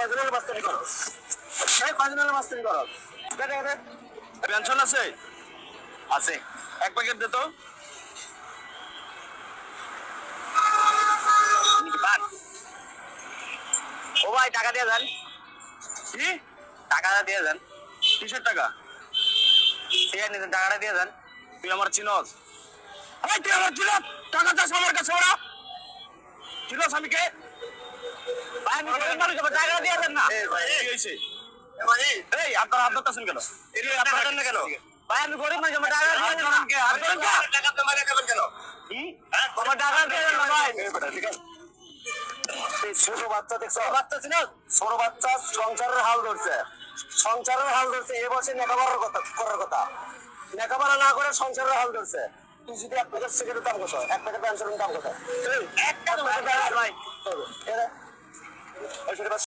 কয়জনের মাস্টারি করস? এই কয়জনের মাস্টারি করস? দেখে দে। পেনশন আছে? আছে। এক প্যাকেট দে তো। ও ভাই টাকা দিয়ে যান। কি? টাকাটা দিয়ে যান। কিসের টাকা? সিগারেট নিতেন, টাকাটা দিয়ে যান। তুই আমার চিনস? এই তুই আমার চিনস? টাকা চাস আমার কাছে ওরা? চিনস আমি কে? ভাই আমি গরিব মানুষ, আমার টাকাটা দিয়ে যান না। কি হয়েছে? এই আপনারা হাত ধরতেছেন কেন? আপনারা দেন না কেন? ভাই আমি গরিব মানুষ, আমার টাকাটা দিয়ে যান না। টাকা আপনি মারিয়ে খাবেন কেন? কি? আমার টাকাটা দিয়ে যান না ভাই। ছোট বাচ্চা দেখছো? বাচ্চা ছিল, ছোট বাচ্চা সংসারের হাল ধরছে, সংসারের হাল ধরছে। এ বছর লেখাপড়ার কথা করার কথা, লেখাপড়া না করে সংসারের হাল ধরছে। তুই যদি এক প্যাকেট সিগারেটের দাম কত, এক প্যাকেট পেনশনের দাম কত? একটা ভাই